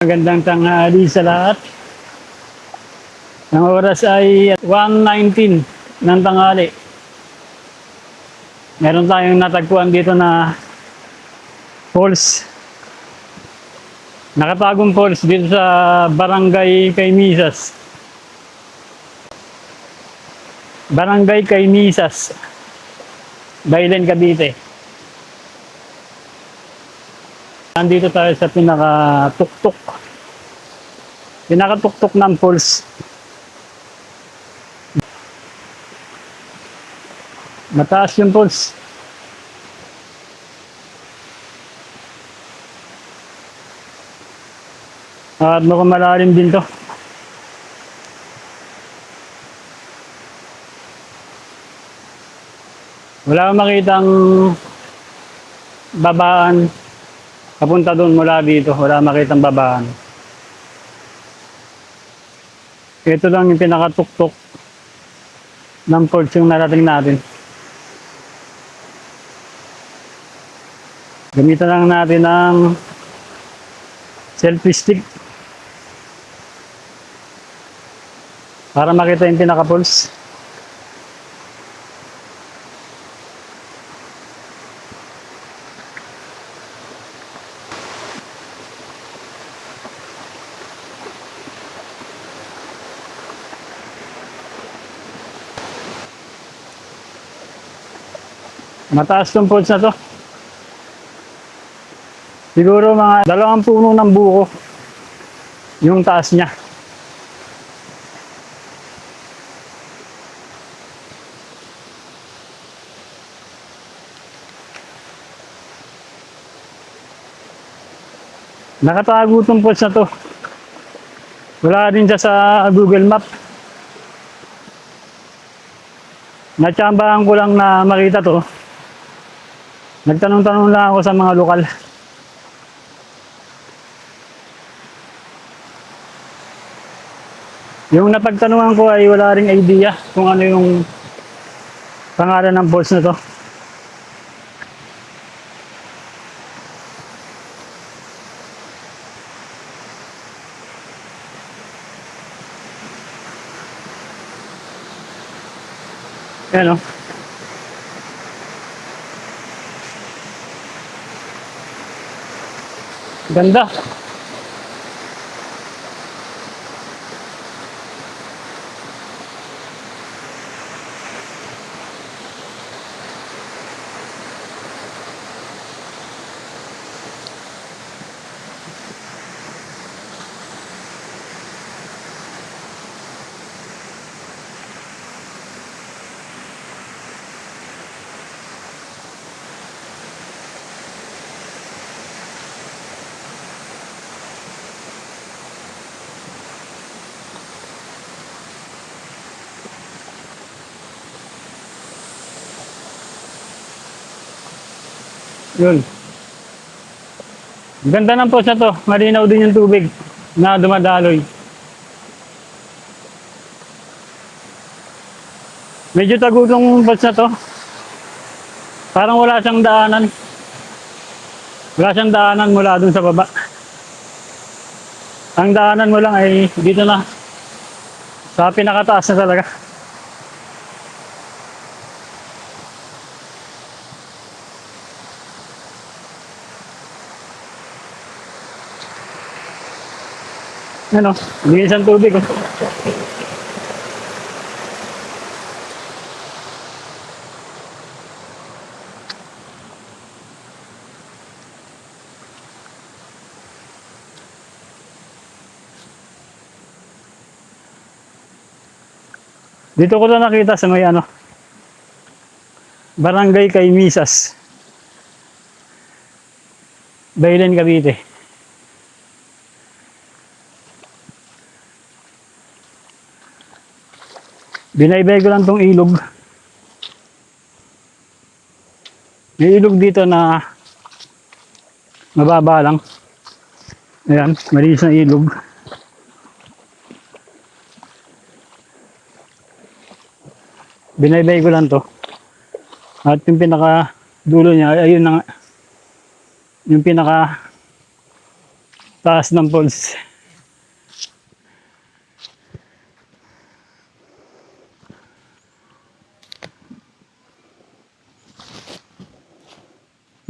Magandang tanghali sa lahat. Ang oras ay 1:19 ng tanghali. Meron tayong natagpuan dito na falls. Nakatagong falls dito sa Barangay Caymisas. Barangay Caymisas, Bailen, Cavite. Nandito tayo sa pinakatuktok. Pinakatuktok ng falls. Mataas yung falls. At mukhang malalim din to. Wala akong makitang babaan papunta doon mula dito. Wala akong makitang babaan. Ito lang yung pinakatuktok ng falls yung narating natin. Gamitan lang natin ng selfie stick para makita yung pinaka-falls. Mataas tong falls na to. Siguro mga 2 puno ng buko yung taas niya. Nakatago tong falls na to. Wala rin siya sa Google Map. Natsambahan ko lang na makita to. Nagtanong-tanong lang ako sa mga lokal. Yung napagtanungan ko ay wala ring idea kung ano yung pangalan ng falls na to. Ayan o. Ganda. Yun. Ganda ng falls na to. Malinaw din yung tubig na dumadaloy. Medyo tagutong falls na to. Parang wala siyang daanan. Wala siyang daanan mula dun sa baba. Ang daanan mo lang ay dito na. Sa pinakataas na talaga. Ano? Linis ang tubig. Oh. Dito ko na nakita sa may ano, Barangay Caymisas, Bailen, Cavite. Binaybay ko lang tong ilog. May ilog dito na mababa lang. Ayan, malinis na ilog. Binaybay ko lang to. At yung pinaka dulo niya, ayun na, yung pinaka Taas ng falls.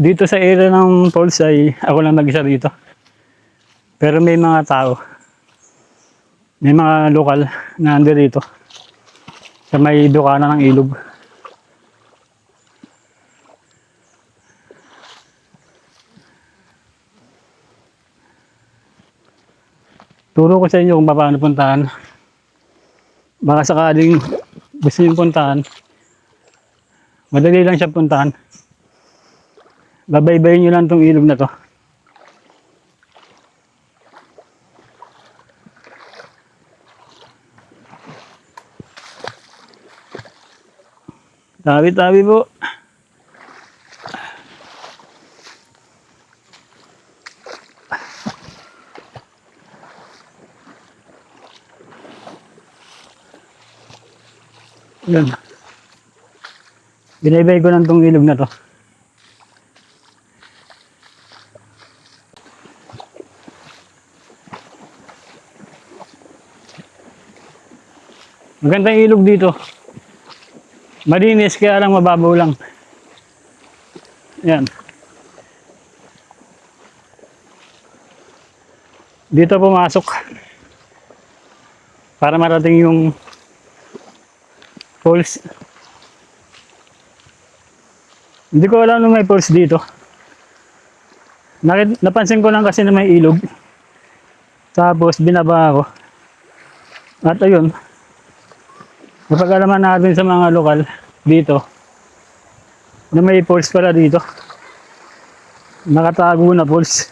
Dito sa area ng falls ay ako lang nag-isa dito. Pero may mga tao. May mga lokal na ando dito. Sa may dukana ng ilog. Turo ko sa inyo kung paano puntahan. Baka sakaling gusto nyo puntahan. Madali lang siya puntahan. Babaybayin nyo lang tong ilog na to. Tabi-tabi po. Yan. Binaybay ko lang tong ilog na to. Magandang ilog dito. Malinis kaya lang mababaw lang. Yan. Dito pumasok. Para marating yung falls. Hindi ko alam nung may falls dito. Napansin ko lang kasi na may ilog. Tapos binaba ako. At ayun. Napag-alaman natin sa mga lokal dito na may falls pala dito. Nakatago na falls.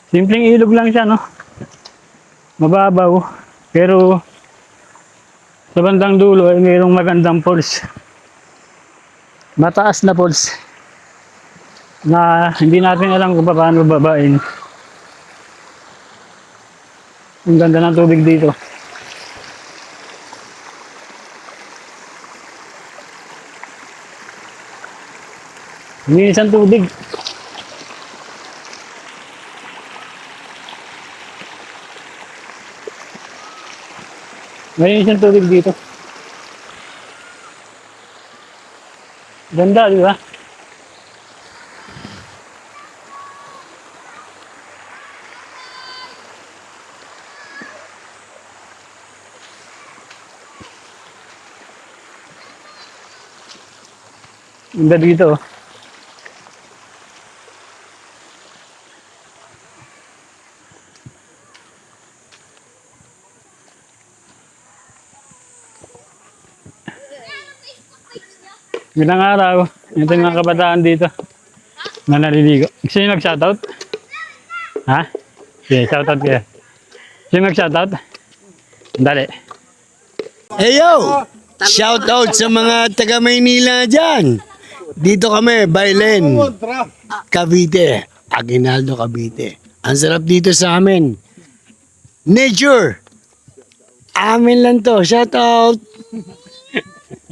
Simpleng ilog lang siya, no? Mababaw. Pero sa bandang dulo ay mayroong magandang falls. Mataas na falls na hindi natin alam kung paano babain. Ang ganda ng tubig dito. Linis ang tubig. Linis ang tubig dito. Ganda, di ba? Ganda dito. Magandang araw. Ito yung mga kabataan dito na naliligo. Gusto nyo mag-shoutout? Ha? Okay, shoutout kayo. Gusto nyo mag-shoutout? Dali. Hey yo! Shout out sa mga taga Maynila dyan. Dito kami, Bailen, Cavite, Aguinaldo, Cavite. Ang sarap dito sa amin. Nature. Amin lang to. Shout out.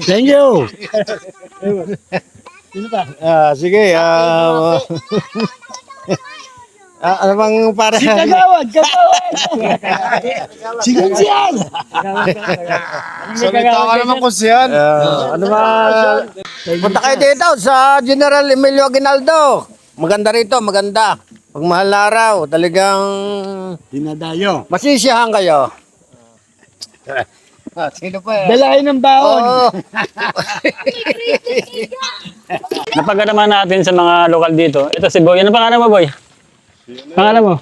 Thank you. Sige, ano bang para... Si Kagawad, Kagawad. Sige siyan. Salita ka naman kung siyan. Ano ba... Punta kayo dito sa General Emilio Aguinaldo. Maganda rito, maganda. Pag mahal na araw, talagang Dinadayo. masisiyahan kayo. Sino pa yan? Dalahin ng baon. Oo. Napagalaman natin sa mga lokal dito. Ito si Boy. Ano pangalan mo, Boy? Pangalan mo?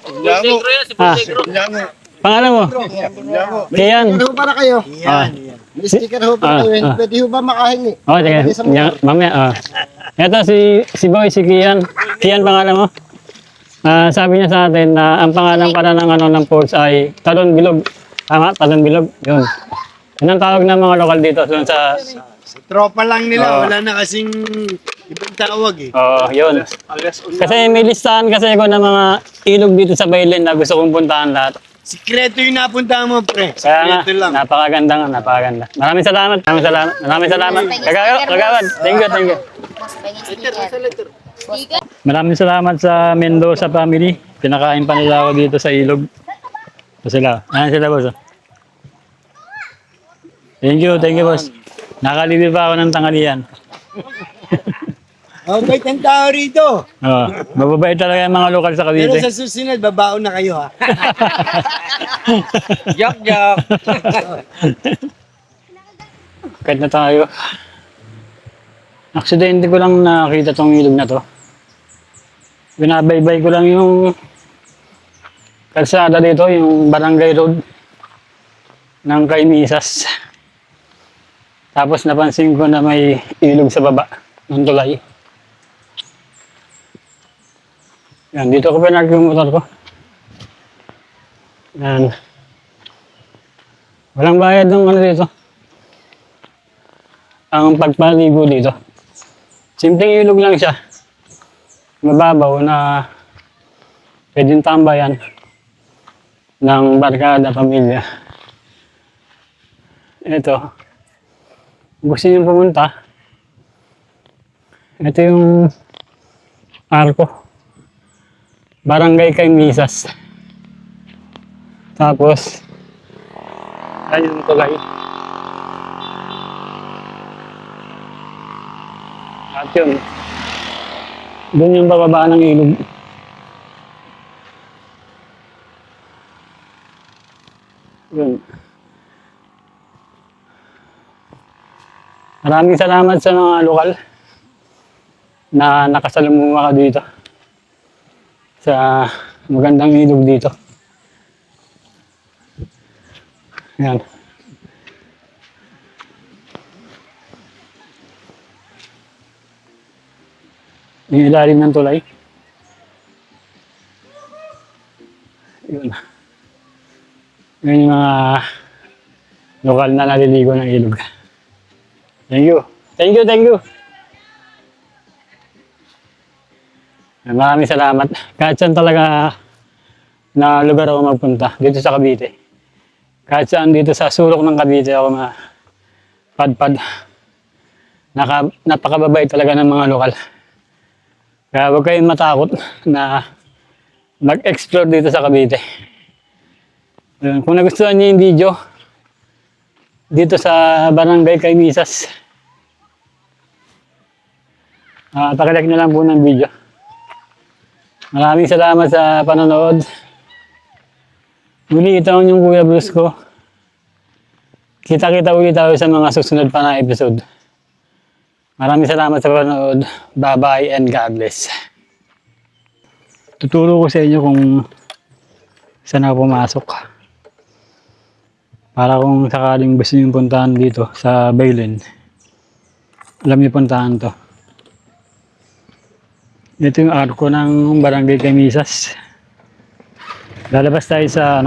Ah, pangalan mo? Kian. Sticker ho para kayo. Ah. May sticker ho para kayo. Pwede ho ba makahingi? Oh, sige. Mamaya. Ito si Boy, si Kian. Kian pangalan mo? Sabi niya sa atin na ang pangalan pala ng ng falls ay Talon Bilog. Tama? Talon Bilog. Yun. Yun ang tawag ng mga lokal dito. Doon sa... Tropa lang nila. Wala na kasing ibang tawag eh. Oo, yun. Kasi may listahan kasi ako ng mga ilog dito sa Bailen na gusto kong puntahan lahat. Sikreto yung napunta mo, pre. Kaya nga, Sikreto lang. napakaganda nga, napakaganda. Maraming salamat, maraming salamat, maraming salamat. Kagawad, thank you, thank you. Boss, pengen sticker. Sticker? Maraming salamat sa Mendoza family. Pinakain pa nila ako dito sa ilog. Ito sila. Ayan sila, boss. Oh. Thank you, boss. Nakalibig pa ako ng tanghalian. Oh, bait ang tao rito. Oh, mababait talaga yung mga lokal sa Pero Cavite. sa susunod, babaon na kayo, ha? Joke. Kahit na tayo. Aksidente ko lang nakita tong ilog na to. Binabaybay ko lang yung kalsada dito, yung barangay road ng Kaymisas. Tapos napansin ko na may ilog sa baba ng tulay. Yan, dito ko pinark yung motor ko. Yan. Walang bayad ng ano dito. Ang pagpaligo dito. Simpleng ilog lang siya. Mababaw na pwedeng tambayan ng barkada, pamilya. Ito. Gusto niyo pumunta. Ito yung arko. Barangay Kaymisas. Tapos, ayan yung tulay. At yun, doon yung bababa ng ilog. Yun. Maraming salamat sa mga lokal na nakasalumuha ka dito sa magandang ilog dito. Yan. Yung ilalim ng tulay. Yun. Yun yung mga lokal na naliligo ng ilog. Thank you. Thank you, thank you. Maraming salamat. Kahit saan talaga na lugar ako magpunta, dito sa Cavite. Kahit saan dito sa sulok ng Cavite ako padpad. Napakababait talaga ng mga lokal. Kaya huwag kayong matakot na mag-explore dito sa Cavite. Kung nagustuhan niyo yung video, dito sa Barangay Kaymisas, pakilike na lang po ng video. Maraming salamat sa panonood. Muli ito yung Kuya Bruce ko. Kita-kita ulit tayo sa mga susunod pa na episode. Maraming salamat sa panonood. Bye-bye and God bless. Tuturo ko sa inyo kung saan ako pumasok. Para kung sakaling gusto nyo puntahan dito sa Baylen, alam nyo puntahan to. Ito yung arko ng Barangay Kaymisas. Lalabas tayo sa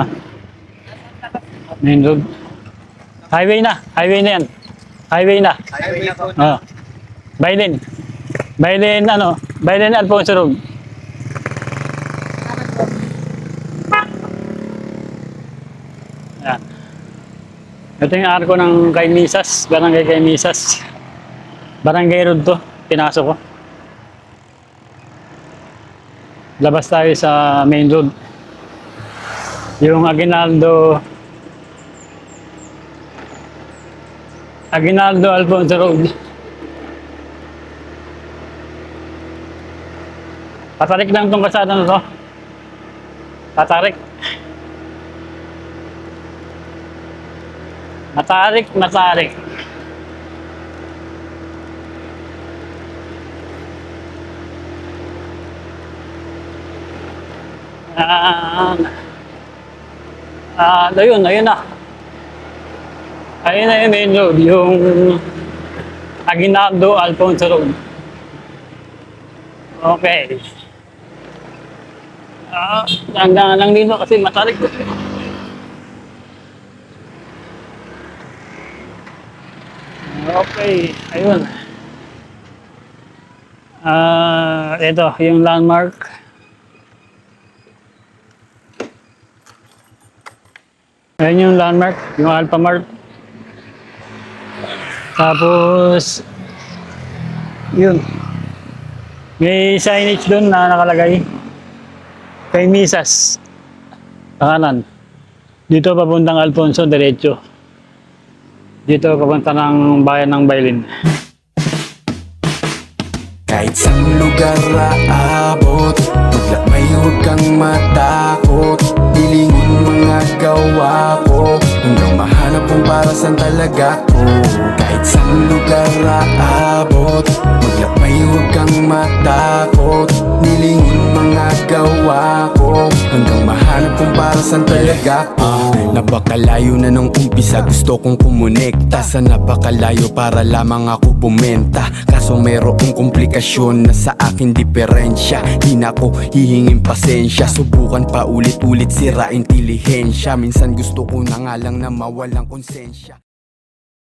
main road. Highway na yan. Highway na. Oh. Baylen. Baylen Alfonso Road. Yan. Ito yung arko ng Kaymisas, Barangay Kaymisas. Barangay Road to, pinasok ko. Labas tayo sa main road. Yung Aguinaldo Alfonso Road. Patarik lang itong kalsada na to. Patarik. Matarik. Ayun na. Ayun na yung main road, yung Aguinaldo Alfonso Road. Okay. Hanggang lang dito kasi matarik. Okay, ayun. Ito, yung landmark. Ayun yung landmark, yung Alpha Mart. Tapos, yun. May signage doon na nakalagay. Kay Misas. Sa kanan. Dito papuntang Alfonso, diretso. Dito papunta ng bayan ng Bailin. Kahit saan lugar aabot, maglakbay huwag kang matakot. Hilingin mga gawa ko, hanggang mahanap kung para saan talaga ko. Kahit saan lugar aabot, maglakbay huwag kang matakot. Hilingin mga gawa ko, hanggang mahanap kung para saan talaga ko. Napakalayo na nung umpisa, gusto kong kumonekta sa napakalayo para lamang ako bumenta. Kaso mayroong komplikasyon na sa akin diferensya. Di na ko hihingin pasensya, subukan pa ulit-ulit sira intelihensya. Minsan gusto ko na nga lang na mawalang konsensya.